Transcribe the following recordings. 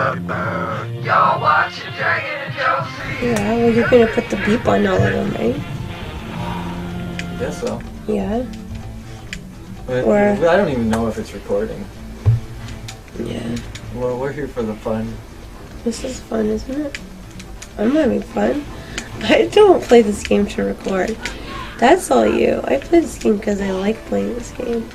Y'all watching Dragon and Josie? Yeah, well, you're gonna put the beep on all of them, right? I guess so. Yeah. But Or- I don't even know if it's recording. Yeah. Well, we're here for the fun. This is fun, isn't it? I'm having fun. I don't play this game to record. That's all you. I play this game because I like playing this game.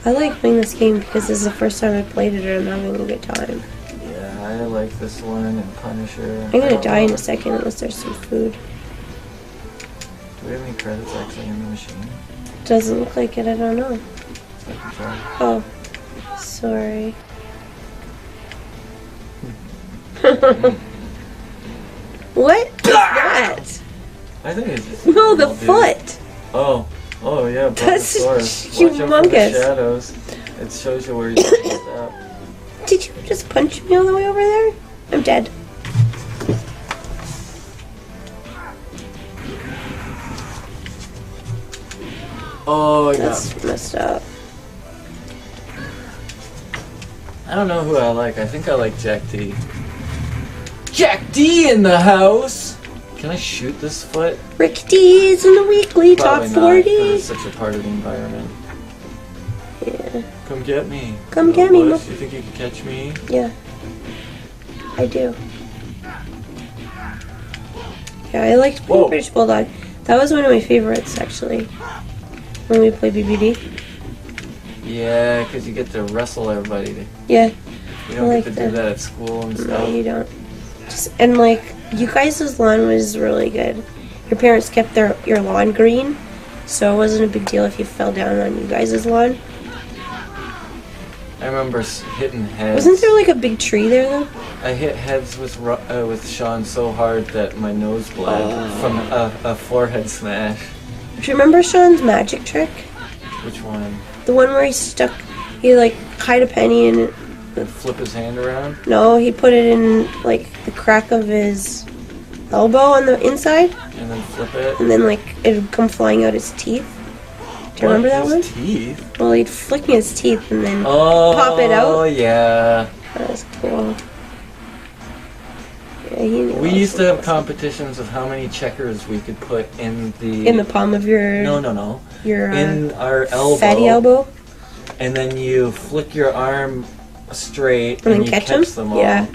I like playing this game because this is the first time I played it and I'm having a good time. Yeah, I like this one and Punisher. I'm gonna die in a second unless there's some food. Do we have any credits actually in the machine? Doesn't look like it, I don't know. So I can try. Oh, sorry. What is that? I think it's just No, the dude. foot. Oh yeah, That's Brontosaurus. Watch out for the humongous. shadows. It shows you where you're supposed to step. Did you just punch me all the way over there? I'm dead. Oh yeah. That's messed up. I don't know who I like. I think I like Jack D. Jack D in the house! Can I shoot this foot? Rick D's in the weekly Probably top not, 40. because it's such a part of the environment. Yeah. Come get me. Come get me, Bush. You think you can catch me? Yeah. I do. Yeah, I liked playing Whoa. British Bulldog. That was one of my favorites, actually. When we played BBD. Yeah, because you get to wrestle everybody. Yeah. You don't like get to that. do that at school and No, stuff. you don't. And like, you guys' lawn was really good. Your parents kept your lawn green, so it wasn't a big deal if you fell down on you guys' lawn. I remember hitting heads. Wasn't there like a big tree there though? I hit heads with Sean so hard that my nose bled from a forehead smash. Do you remember Sean's magic trick? Which one? The one where he like hide a penny and Flip his hand around? no, he put it in like the crack of his elbow on the inside, And then flip it? and then like it would come flying out his teeth. Do you remember that one? His teeth? Well, he'd flick me his teeth and then Oh, pop it out. Oh, yeah. That was cool. Yeah, he knew We all used to sorts have of competitions of how many checkers we could put in the... in the palm of your No. your In our elbow. fatty elbow. And then you flick your arm straight And then you catch 'em? them all. Yeah.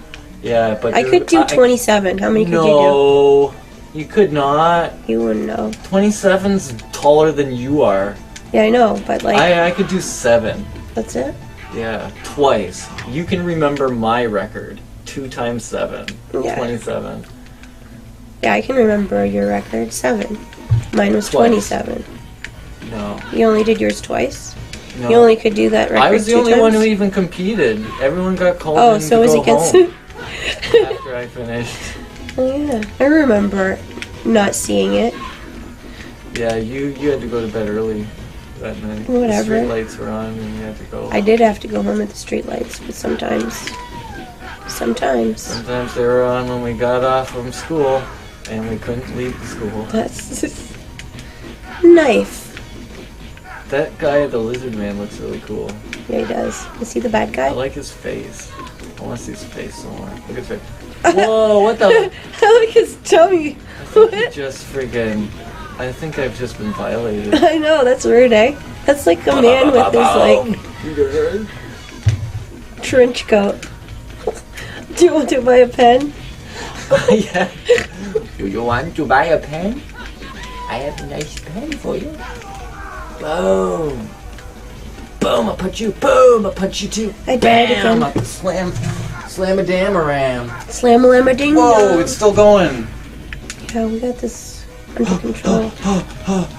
Yeah, but I could do 27. How many could you No, you could not. do? You wouldn't know. 27's taller than you are. Yeah, I know, but like I could do 7. that's it. Yeah, twice. You can remember my record. 2 times 7. Yeah. 27. Yeah, I can remember your record. 7. Mine was Twice. 27. No. You only did yours twice. No. You only could do that record I was the 2 only times? one who even competed. Everyone got called Oh, in so to was go it against home after I finished. Oh yeah, I remember not seeing it. Yeah, you had to go to bed early that night. Whatever. The street lights were on and you had to go. I did have to go home at the streetlights, but sometimes. Sometimes they were on when we got off from school and we couldn't leave the school. That's knife. That guy, the lizard man, looks really cool. Yeah, he does. Is he the bad guy? I like his face. I want to see his face some more. Look at his face. Whoa, what the? I like his tummy. He just friggin'. I think I've just been violated. I know, that's weird, eh? That's like a man with his like trench coat. Do you want to buy a pen? Yeah. Do you want to buy a pen? I have a nice pen for you. Boom. Boom, I punch you. Boom, I punch you too. I died Bam, again. I slam a damn around. Slam a lamma ding. Whoa, it's still going. Yeah, we got this under control.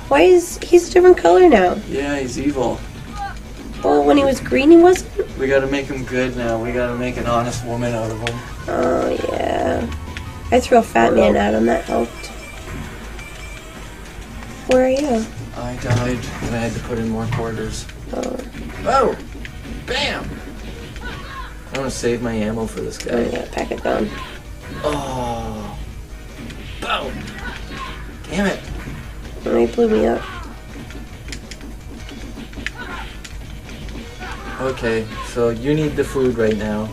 Why is he's a different color now? Yeah, he's evil. Well, when he was green, he wasn't. We gotta make him good now. We gotta make an honest woman out of him. Oh yeah. I threw a fat man at him. That helped. Where are you? I died and I had to put in more quarters. Oh, Oh! Bam! I want to save my ammo for this guy. yeah, pack it down. Oh! Boom! Damn it! Oh, he blew me up. Okay, so you need the food right now.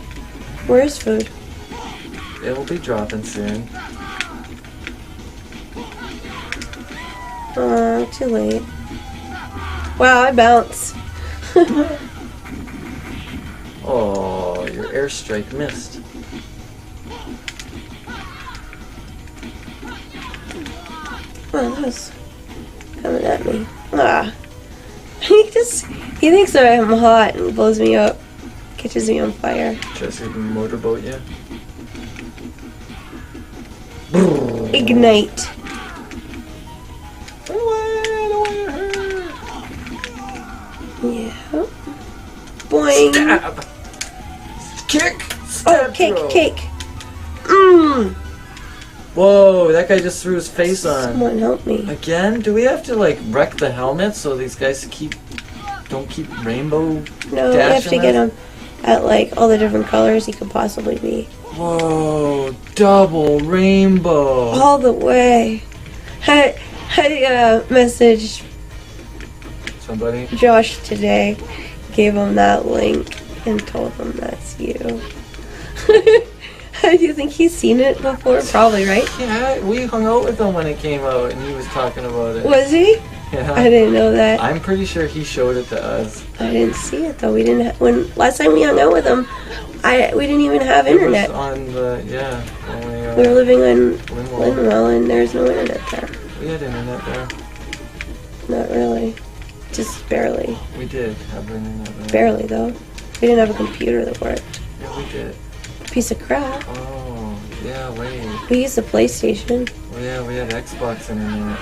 Where's food? It will be dropping soon. Oh, too late. Wow, I bounce. Oh, your airstrike missed. Oh, that was coming at me. Ah. He thinks that I'm hot and blows me up. Catches me on fire. Tries to motorboat you. Ignite. Yeah. Boing. Stab! Kick! Oh, Stab cake, throw. cake. Mmm. Whoa, that guy just threw his face on. Someone help me. Again? Do we have to like wreck the helmet so these guys don't keep rainbow No, we have to get him at like all the different colors he could possibly be. Whoa, double rainbow. All the way. I messaged Somebody? Josh today, gave him that link, and told him that's you. Do you think he's seen it before? Probably, right? Yeah, we hung out with him when it came out and he was talking about it. Was he? Yeah. I didn't know that. I'm pretty sure he showed it to us. I didn't see it though. We didn't. When last time we hung out with him, we didn't even have internet. It was on the, yeah. Only, We were living in Linwell. Linwell, and there's no internet there. We had internet there. Not really. Just barely. We did have internet there. Barely though. We didn't have a computer that worked. Yeah, we did. Piece of crap. Oh, yeah, wait. We used the PlayStation. Oh, yeah, we had Xbox internet.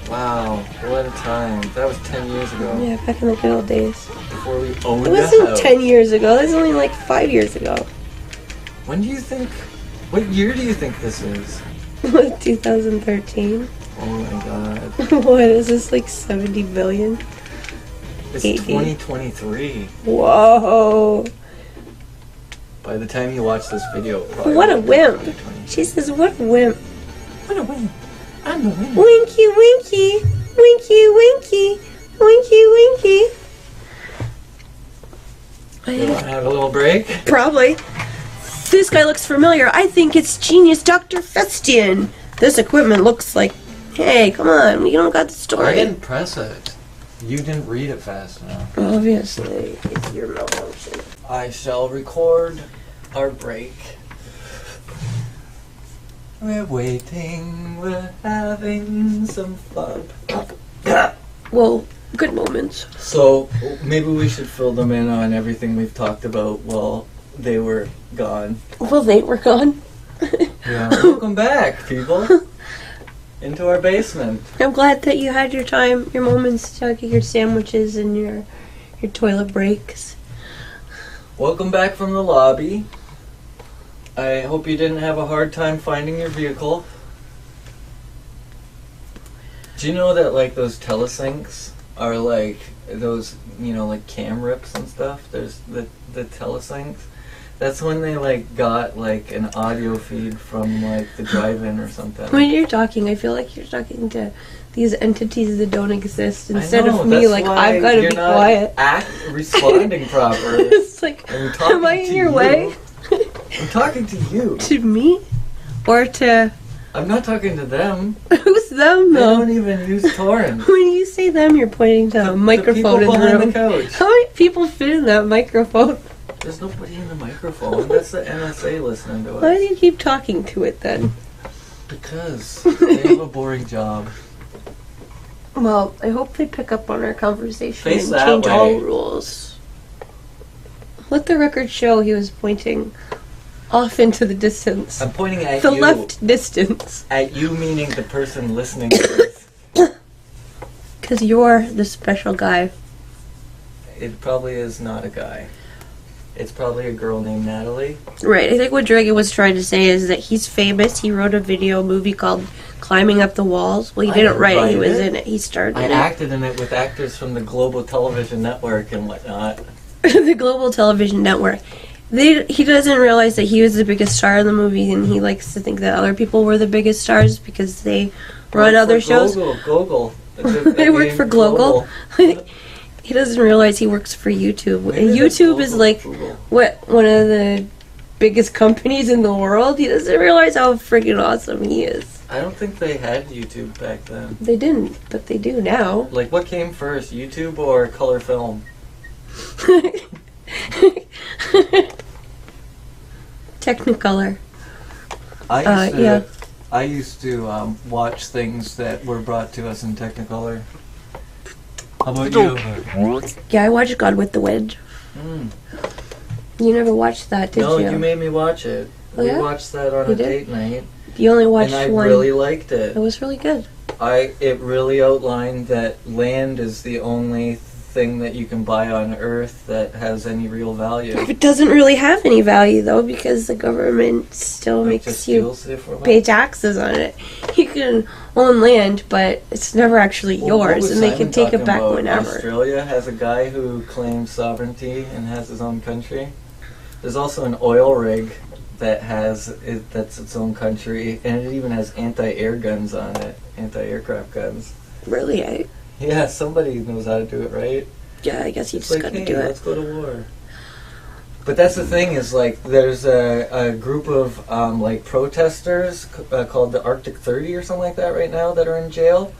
Wow, what a time. That was 10 years ago. Yeah, back in the good old days. Before we owned It a wasn't house. 10 years ago. That was only like 5 years ago. When do you think... What year do you think this is? 2013. Oh my god. What is this, like 70 billion? It's 80. 2023. Whoa. By the time you watch this video, it'll probably What a be wimp. 2020. She says, what a wimp. What a wimp. I'm the wimp. Winky, winky. Winky, winky. Winky, winky. You want to have a little break? Probably. This guy looks familiar. I think it's genius Dr. Festian. This equipment looks like... Hey, come on. We don't got the I story. didn't press it. You didn't read it fast enough. Obviously, it's your malfunction. I shall record our break. We're waiting, we're having some fun. Well, good moments. So, maybe we should fill them in on everything we've talked about while they were gone. Well, they were gone. Yeah. Welcome back, people. Into our basement. I'm glad that you had your time, your moments to get your sandwiches and your toilet breaks. Welcome back from the lobby. I hope you didn't have a hard time finding your vehicle. Do you know that like those telesinks are like those, you know, like cam rips and stuff? There's the telesinks. That's when they like got like an audio feed from like the drive-in or something. When you're talking, I feel like you're talking to these entities that don't exist instead I know, of me. that's Like why I've got to you're be not quiet. Responding proper. It's like, I'm talking am I to in your you. way? I'm talking to you. To me, or to I'm not talking to them. who's them They though? don't even use torrent. When you say them, you're pointing to a microphone in the people the behind room. the couch. How many people fit in that microphone? There's nobody in the microphone. That's the NSA listening to us. Why do you keep talking to it then? Because they have a boring job. Well, I hope they pick up on our conversation Face and that change way. all rules. Let the record show he was pointing off into the distance. I'm pointing at The you. left distance. At you meaning the person listening to this. Because you're the special guy. It probably is not a guy. It's probably a girl named Natalie. Right, I think what Dragon was trying to say is that he's famous. He wrote a movie called Climbing Up the Walls. Well, he I didn't write it, he write was it. in it. He starred I in it. acted in it with actors from the Global Television Network and whatnot. The Global Television Network. He doesn't realize that he was the biggest star in the movie, and he likes to think that other people were the biggest stars because they run other shows. Google. I work for Global. He doesn't realize he works for YouTube. Maybe And that's YouTube is like Google. one of the biggest companies in the world. He doesn't realize how freaking awesome he is. I don't think they had YouTube back then. They didn't, but they do now. Like, what came first, YouTube or color film? Technicolor. I Yeah. used to watch things that were brought to us in Technicolor. How about you? Yeah, I watched Gone with the Wind. Mm. You never watched that, did No, you? you made me watch it. Oh, We yeah? watched that on You a did? date night, You only watched and I one. really liked it. It was really good. It really outlined that land is the only thing that you can buy on Earth that has any real value. It doesn't really have any value, though, because the government still It makes just you steals it from pay us. taxes on it. You can own land, but it's never actually Well, what yours, was and they Simon can take it talking back about? whenever. Australia has a guy who claims sovereignty and has his own country. There's also an oil rig that's its own country, and it even has anti-air guns on it, anti-aircraft guns. Really, Yeah, somebody knows how to do it, right? yeah, I guess you It's just like, got to hey, do it. let's go to war. But that's the thing is, like, there's a group of like protesters called the Arctic 30 or something like that right now that are in jail.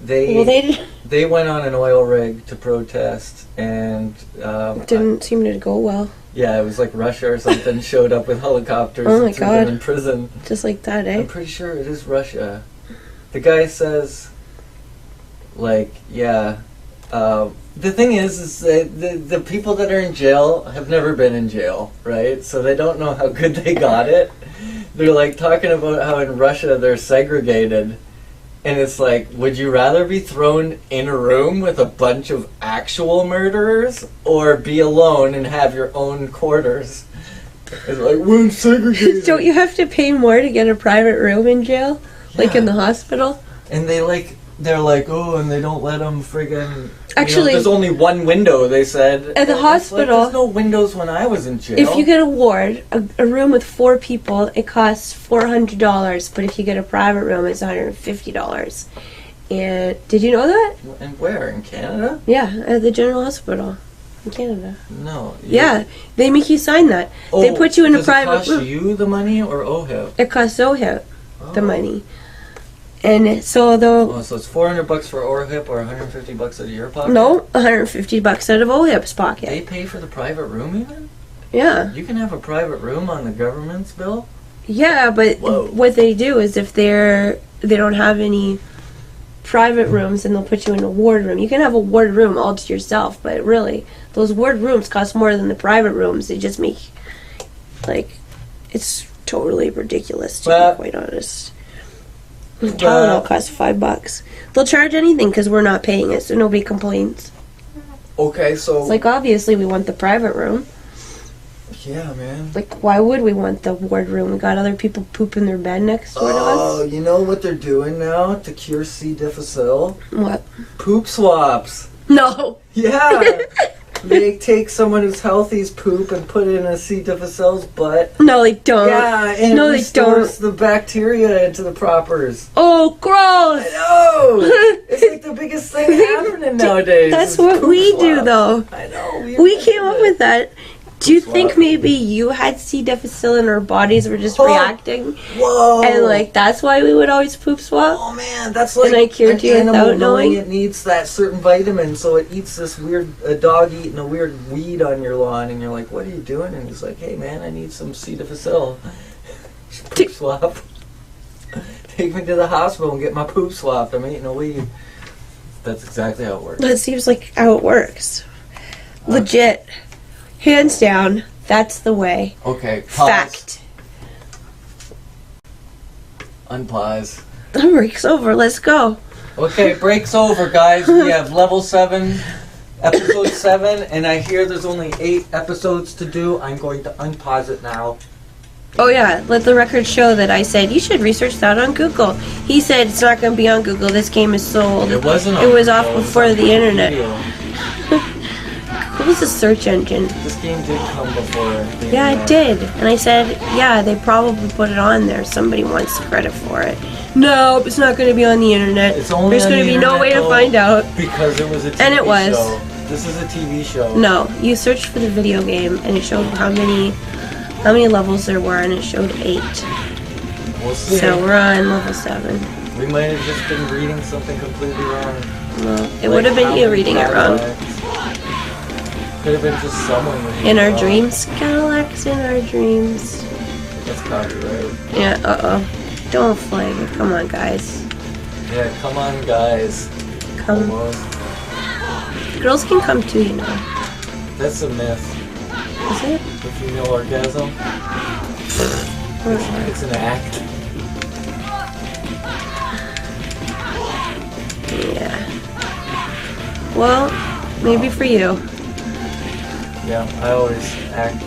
Well, they They went on an oil rig to protest, and didn't seem to go well. yeah, it was like Russia or something showed up with helicopters Oh my and threw them God. in prison. Just like that, I'm eh? pretty sure it is Russia. The guy says, like, yeah. The thing is that the people that are in jail have never been in jail, right? So they don't know how good they got it. They're like talking about how in Russia they're segregated. And it's like, would you rather be thrown in a room with a bunch of actual murderers or be alone and have your own quarters? It's like, we're segregated. Don't you have to pay more to get a private room in jail? Like in the hospital? And they're like, oh, and they don't let them friggin'... Actually- there's only one window, they said. At the And it's hospital- Like, there's no windows when I was in jail. If you get a ward, a room with 4 people, it costs $400. But if you get a private room, it's $150. And did you know that? And where? In Canada? Yeah, at the General Hospital in Canada. No. Yeah, they make you sign that. Oh, they put you in a does private it cost room. you the money or OHIP? It costs OHIP the Oh. money, and so the Oh, so it's $400 for OHIP or $150 out of your pocket? no $150 out of OHIP's pocket. They pay for the private room even? Yeah, You can have a private room on the government's bill? yeah, but Whoa. what they do is if they don't have any private rooms, then they'll put you in a ward room. You can have a ward room all to yourself, but really, those ward rooms cost more than the private rooms. They just make, like, it's totally ridiculous, to Well- be quite honest. Tylenol costs $5. They'll charge anything because we're not paying it, so nobody complains. Okay, so... It's like, obviously, we want the private room. yeah, man. Like, why would we want the ward room? We got other people pooping their bed next door to Oh, us. you know what they're doing now to cure C. difficile? What? Poop swaps. No! Yeah. They take someone who's healthy's poop and put it in a C. difficile's butt. No, they don't. Yeah, and No, it they restores the bacteria into the propers. Oh, gross! I know. It's like the biggest thing happening nowadays. That's is what poop we do, swaps. though. I know. We came up with that. Do you Swap. think maybe you had C. difficile and our bodies were just Oh. reacting? Whoa. And, like, that's why we would always poop swap? Oh man, that's like And I cured an you animal without knowing? it needs that certain vitamin, so it eats this a dog eating a weird weed on your lawn, and you're like, what are you doing? And he's like, hey man, I need some C. difficile. Poop swap. Take me to the hospital and get my poop swapped. I'm eating a weed. That's exactly how it works. That seems like how it works. Legit. Hands down, that's the way. Okay, pause. Fact. Unpause. The break's over. Let's go. Okay, break's over, guys. We have level 7, episode 7, and I hear there's only 8 episodes to do. I'm going to unpause it now. Oh yeah, let the record show that I said you should research that on Google. He said it's not going to be on Google. This game is sold. It wasn't. It was off before the internet. Video. It was a search engine. This game did come before. the Yeah, it internet. did. And I said, yeah, they probably put it on there. Somebody wants credit for it. No, it's not going to be on the internet. It's only There's on going to the be no way to internet, find out. Because it was a TV And it was. show. This is a TV show. No, you searched for the video game, and it showed how many levels there were, and it showed 8. We'll see. So we're on level 7. We might have just been reading something completely wrong. Well, it would have been you reading it wrong. Could have been just someone reading In it our wrong. dreams, Cadillacs in our dreams. That's copyright. Yeah, uh-oh. Don't flag it. Come on, guys. Yeah, come on, guys. Come. Almost. Girls can come too, you know. That's a myth. Is it? The female orgasm. It's an act. Yeah. Well, maybe for you. Yeah, I always act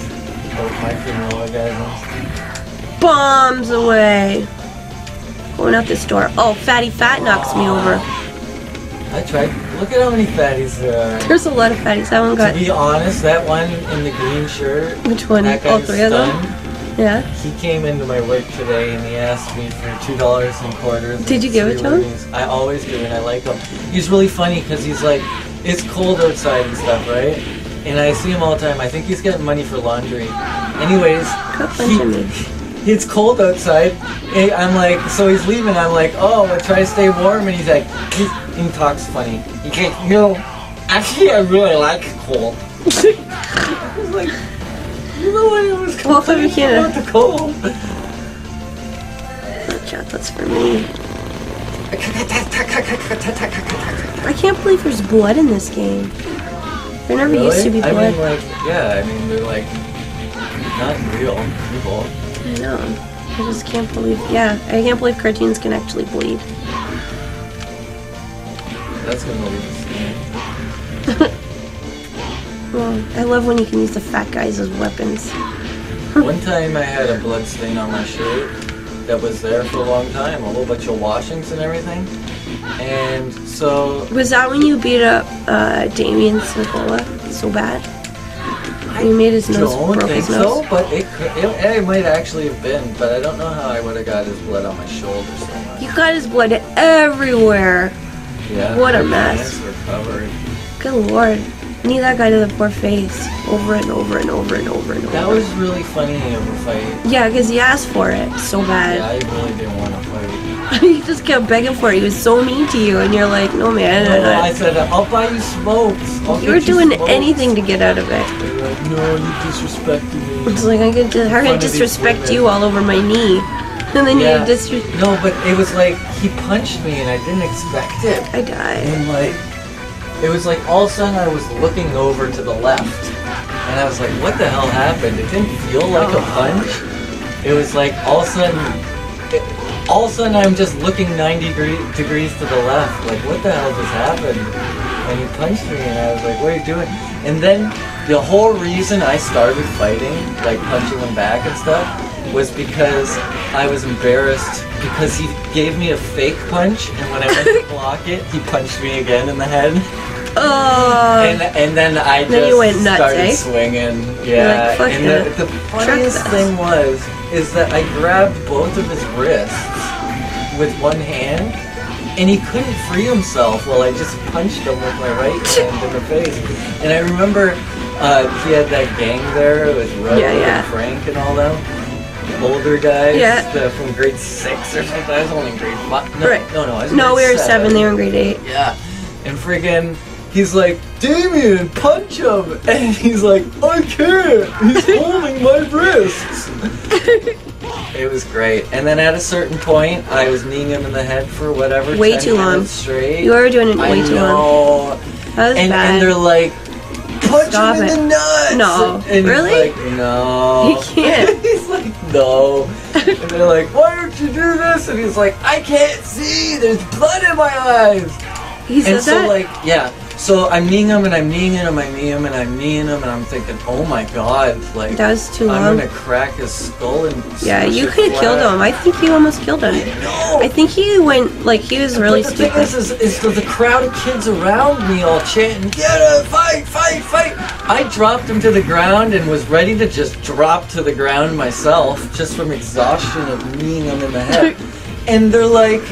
out my female orgasms. Bombs away. Going out this door. Oh, Fatty Fat knocks me over. I tried. Look at how many fatties there are. There's a lot of fatties. That one To got. be honest, that one in the green shirt, Which one? that All guy's 3 of them? stunned. Yeah. He came into my work today and he asked me for $2 and quarters. Did you give it to him? Liberties. I always do, and I like him. He's really funny because he's like, it's cold outside and stuff, right? And I see him all the time. I think he's getting money for laundry. Anyways, Go punch me. it's cold outside. And I'm like, so he's leaving. I'm like, oh, but try to stay warm. And he's like, he talks funny. He's like, no, actually, I really like cold. I was like, you know what? It was Well, cold. we can't- Want the cold. That chocolate's for me. I can't believe there's blood in this game. There never used to be I blood. mean, like, yeah. I mean, they're like not real people. I know. I just can't believe. Yeah, I can't believe cartoons can actually bleed. That's gonna leave us. Well, I love when you can use the fat guys as weapons. One time I had a blood stain on my shirt that was there for a long time, a whole bunch of washings and everything. And so Was that when you beat up Damien Snicola so bad? You made his nose, don't broke think his nose. so, but it might actually have been, but I don't know how I would have got his blood on my shoulder so much. You got his blood everywhere. Yeah, What a my mess. pants were covered. Good lord. Knee that guy to the poor face. Over and over and over and over and over. That was really funny of a fight. Yeah, because he asked for it so Yeah, bad. I really didn't want to fight. He just kept begging for it. He was so mean to you, and you're like, no man. No, I said, I'll buy you smokes. You were doing anything to get out of it. They were like, no, you disrespected me. It's like, I'm Fun gonna of these disrespect women. you all over my knee. And then Yeah. you disrespect. No, but it was like, he punched me and I didn't expect it. I died. And like, it was like all of a sudden I was looking over to the left. And I was like, what the hell happened? It didn't feel like a punch. It was like all of a sudden I'm just looking 90 degrees to the left. Like, what the hell just happened? And he punched me and I was like, what are you doing? And then the whole reason I started fighting, like punching him back and stuff, was because I was embarrassed because he gave me a fake punch, and when I went to block it, he punched me again in the head. Oh. And then I just Then you went nuts, started eh? swinging. Yeah. like, fuck and it. the funniest Trust us. thing is that I grabbed both of his wrists with one hand, and he couldn't free himself while I just punched him with my right hand in the face. And I remember he had that gang there with Roe Yeah. and Frank and all them. Older guys Yeah. from grade 6 or something. I was only in grade 5. No, Right. no, I was in No, we grade were 7. They were in grade 8. Yeah. And friggin', he's like, Damien, punch him! And he's like, I can't! He's holding my wrists! It was great. And then at a certain point, I was kneeing him in the head for whatever, Way 10 too long. minutes straight. You were doing it way too long. long. That was And bad. they're like, punch Stop him in it. the nuts! No. And Really? he's like, no. He can't. He's like, no. And they're like, why don't you do this? And he's like, I can't see! There's blood in my eyes! He said And so, that? like, yeah. So I'm kneeing him and I'm kneeing him, I'm kneeing him and I'm kneeing him, and I'm thinking, oh my god, like That was too long. I'm gonna crack his skull and Yeah, smash you it could have killed flat. him. I think you almost killed him. No. I think he went, like, he was really But the thing stupid. is the crowd of kids around me all chanting, get him, fight, fight, fight. I dropped him to the ground and was ready to just drop to the ground myself, just from exhaustion of kneeing him in the head. And they're like,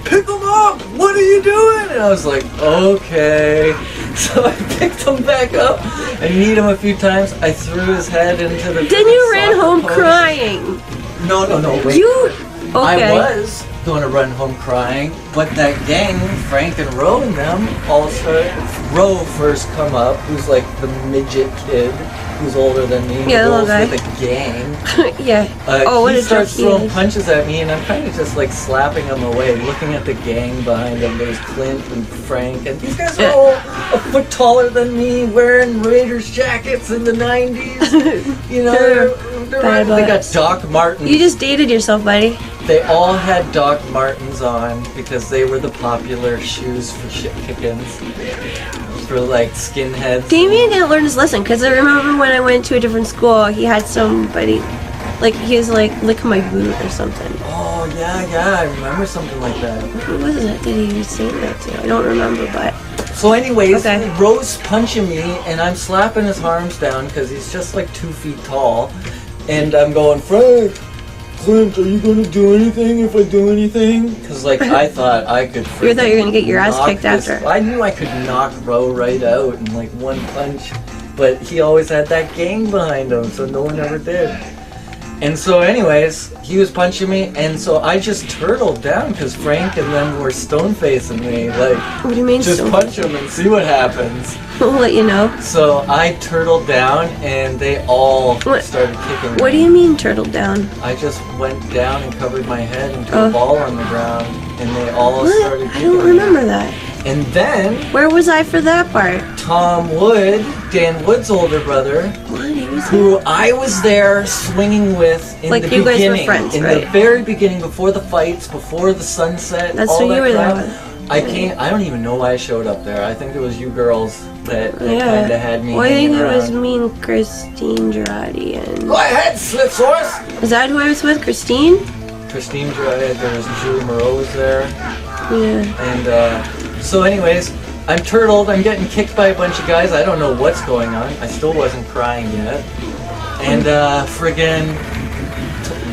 pick him up, what are you doing? And I was like, okay. So I picked him back up and kneed him a few times. I threw his head into the Then you ran soccer home post. crying. No, wait. You, okay. I was going to run home crying, but that gang, Frank and Ro and them, all started. Ro first come up, who's like the midget kid, who's older than me, Yeah, the who little rolls guy. with a gang. Yeah. Oh, what he a jerk starts he throwing is. punches at me, and I'm kind of just like slapping him away, looking at the gang behind him. There's Clint and Frank, and these guys are all a foot taller than me, wearing Raiders jackets in the 90s. You know, Bad they got vibes. Doc Martens. You just dated yourself, buddy. They all had Doc Martens on because they were the popular shoes for shit kickins. For like skinheads. Damien didn't learn his lesson, because I remember when I went to a different school, he had somebody, like, he was like, lick my boot or something. Oh, yeah, I remember something like that. Who was it that he say that to? I don't remember, but... So anyways, Okay. Rose punching me, and I'm slapping his arms down because he's just like 2 feet tall. And I'm going, Frank, Clint, are you going to do anything if I do anything? Because like I thought I could You thought you were gonna get your ass knock kicked this- after. I knew I could knock Ro right out in like one punch. But he always had that gang behind him, so no one ever did. And so anyways, he was punching me, and so I just turtled down because Frank and them were stone facing me, like, What do you mean? just so? punch him and see what happens. We'll let you know. So I turtled down, and they all What- started kicking me. What do you mean turtle down? I just went down and covered my head into Oh. a ball on the ground, and they all What? started I kicking don't me. remember that. And then Where was I for that part? Tom Wood, Dan Wood's older brother, What? He was who I was there swinging with in Like the you guys were beginning, friends, in right? the very beginning, before the fights, before the sunset. That's all who that you were there crap. with. I came. I don't even know why I showed up there. I think it was you girls that Yeah. kind of had me Well, I think hanging it was around. me and Christine Girardi and... Go ahead, Slip Source. Was that who I was with? Christine? Christine Dry, there was Julie Moreau was there, Yeah. and so anyways, I'm turtled. I'm getting kicked by a bunch of guys. I don't know what's going on. I still wasn't crying yet, and friggin'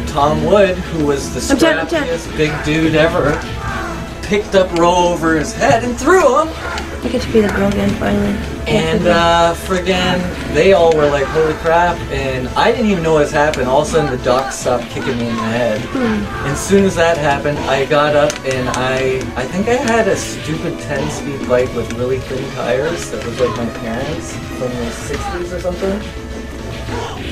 Tom Wood, who was the I'm dead. scrappiest big dude ever, picked up Ro over his head and threw him. I get to be the girl again, finally. And friggin', they all were like, holy crap, and I didn't even know what was happening. All of a sudden the doc stopped kicking me in the head. And as soon as that happened, I got up and I think I had a stupid 10-speed bike with really thin tires that was like my parents from the 60s or something.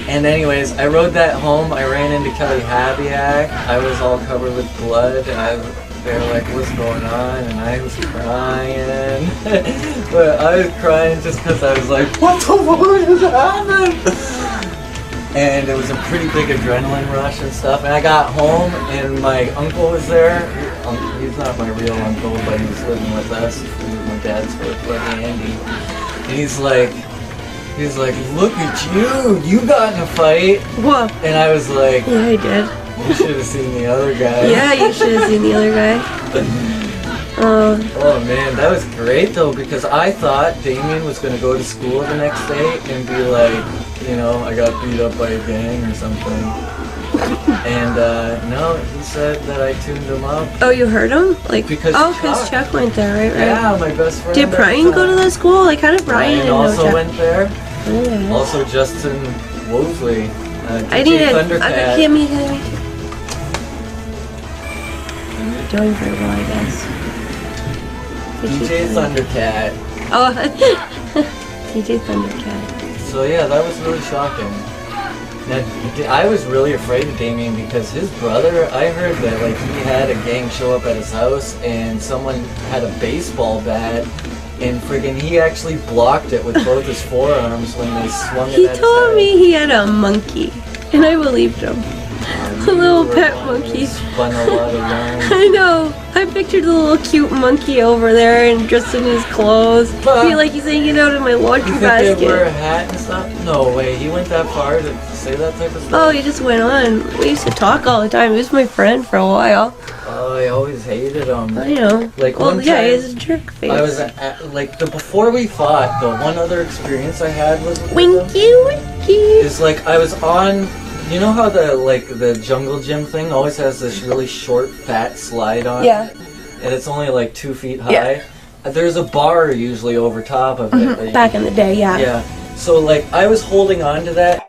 And anyways, I rode that home. I ran into Kelly Habiak. I was all covered with blood, and they were like, what's going on? And I was crying. But I was crying just because I was like, what the fuck is happening? And it was a pretty big adrenaline rush and stuff. And I got home, and my uncle was there. He's not my real uncle, but he was living with us. He was my dad's buddy, Andy. And he's like, look at you! You got in a fight! Whoa. And I was like, Yeah, I did. you should have seen the other guy. Yeah, you should have seen the other guy. Oh man, that was great though, because I thought Damien was going to go to school the next day and be like, you know, I got beat up by a gang or something. And no, he said that I tuned him up. Oh, you heard him? Like, Because because Chuck went there, right? Yeah, my best friend. Did Brian go to that school? Like, how did Brian Brian know also Chuck? went there. Yeah. Also Justin Wosley. I DJ need it. Thundercat. Give me. I'm not doing very well, I guess. DJ Thundercat. Oh, DJ Thundercat. So yeah, that was really shocking. Now, I was really afraid of Damien because his brother, I heard that like he had a gang show up at his house and someone had a baseball bat and friggin' he actually blocked it with both his forearms when they swung it He at his told head. me he had a monkey, and I believed him. you little were pet one who monkey. spun a lot of yarn. I know. I pictured the little cute monkey over there and dressed in his clothes. I But- feel like he's hanging out in my laundry You think they'd wear a basket. hat and stuff? No way. He went that far to say that type of stuff? Oh, he just went on. We used to talk all the time. He was my friend for a while. Oh, I always hated him. I know. Like, Well, one yeah, time, he's a jerk face. I was like before we fought. The one other experience I had was with him Winky, winky. is like I was on. You know how the jungle gym thing always has this really short, fat slide on? Yeah. And it's only like 2 feet high. Yeah. There's a bar usually over top of it. that you Back in the day, yeah. Yeah. So like I was holding on to that